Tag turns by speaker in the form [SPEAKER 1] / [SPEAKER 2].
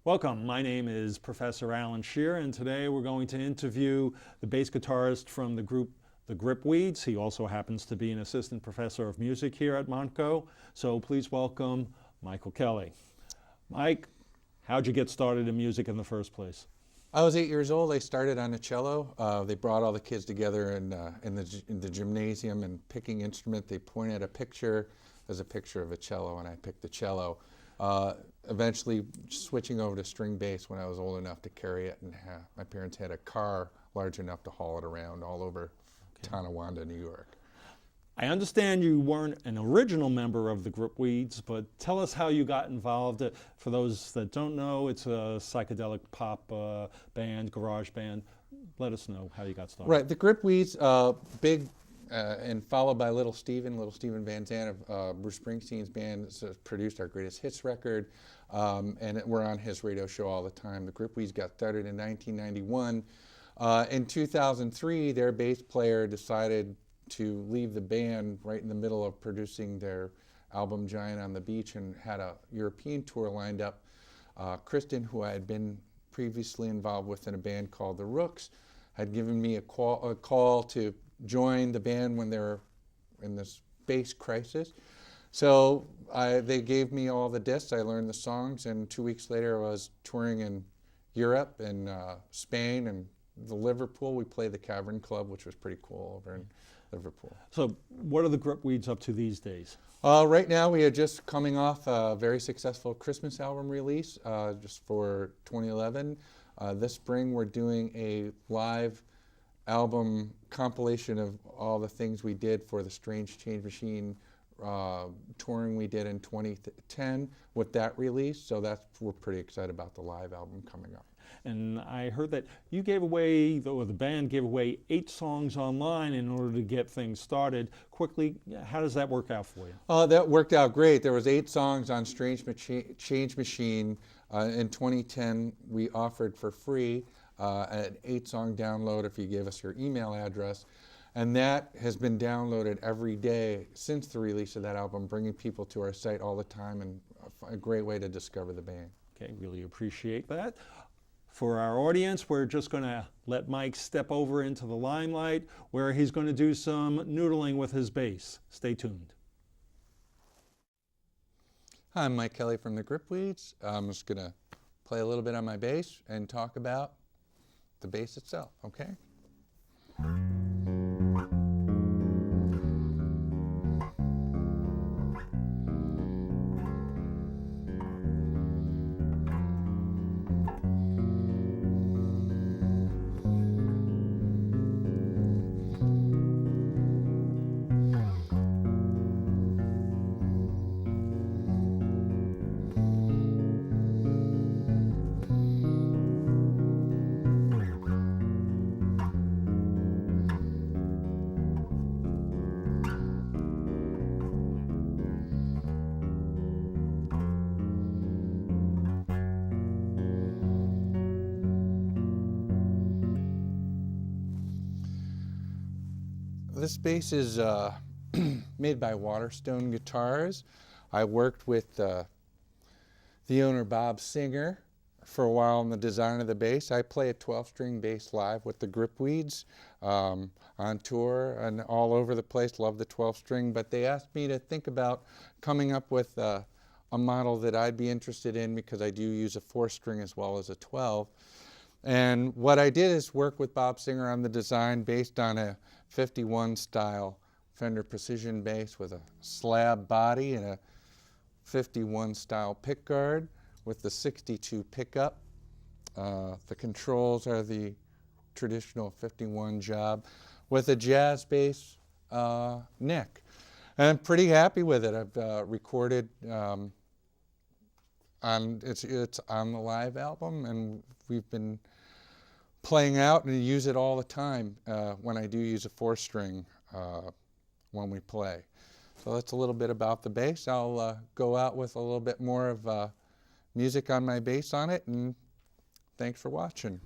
[SPEAKER 1] Welcome. My name is Professor Allan Schear, and today we're going to interview the bass guitarist from the group the Gripweeds. He also happens to be an assistant professor of music here at Montco. So please welcome Michael Kelly. Mike, how'd you get started in music in the first place?
[SPEAKER 2] I was 8 years old. I started on the cello. They brought all the kids together in the gymnasium and picking instrument. They pointed at a picture. There's a picture of a cello, and I picked the cello. Eventually switching over to string bass when I was old enough to carry it, and my parents had a car large enough to haul it around all over Tonawanda, New York.
[SPEAKER 1] I understand you weren't an original member of the Gripweeds, but tell us how you got involved. For those that don't know, it's a psychedelic pop band, garage band. Let us know how you got started.
[SPEAKER 2] Right, the Gripweeds, big and followed by Little Steven Van Zandt of Bruce Springsteen's band, produced our greatest hits record, and we're on his radio show all the time. The Gripweeds got started in 1991. In 2003, their bass player decided to leave the band right in the middle of producing their album Giant on the Beach and had a European tour lined up. Kristen, who I had been previously involved with in a band called The Rooks, had given me a call to join the band when they were in this bass crisis. So they gave me all the discs, I learned the songs, and 2 weeks later I was touring in Europe and Spain and Liverpool. We played the Cavern Club, which was pretty cool over in Liverpool.
[SPEAKER 1] So what are the Gripweeds up to these days?
[SPEAKER 2] Right now we are just coming off a very successful Christmas album release just for 2011. This spring we're doing a live album compilation of all the things we did for the Strange Change Machine touring we did in 2010 with that release. So we're pretty excited about the live album coming up.
[SPEAKER 1] And I heard that you gave away, or the band gave away 8 songs online in order to get things started. Quickly, how does that work out for you?
[SPEAKER 2] That worked out great. There was 8 songs on Strange Change Machine. In 2010, we offered for free an 8-song download if you gave us your email address. And that has been downloaded every day since the release of that album, bringing people to our site all the time, and a great way to discover the band.
[SPEAKER 1] Okay, really appreciate that. For our audience, we're just going to let Mike step over into the limelight where he's going to do some noodling with his bass. Stay tuned.
[SPEAKER 2] Hi, I'm Mike Kelly from the Gripweeds. I'm just going to play a little bit on my bass and talk about the bass itself, okay? This bass is made by Waterstone Guitars. I worked with the owner, Bob Singer, for a while in the design of the bass. I play a 12-string bass live with the Gripweeds on tour and all over the place. Love the 12-string, but they asked me to think about coming up with a model that I'd be interested in, because I do use a 4-string as well as a 12. And what I did is work with Bob Singer on the design based on a 51 style Fender Precision bass with a slab body and a 51 style pickguard with the 62 pickup. The controls are the traditional 51 job with a jazz bass neck. And I'm pretty happy with it. I've recorded it's on the live album, and we've been playing out and use it all the time when I do use a 4-string when we play. So that's a little bit about the bass. I'll go out with a little bit more of music on my bass on it, and thanks for watching.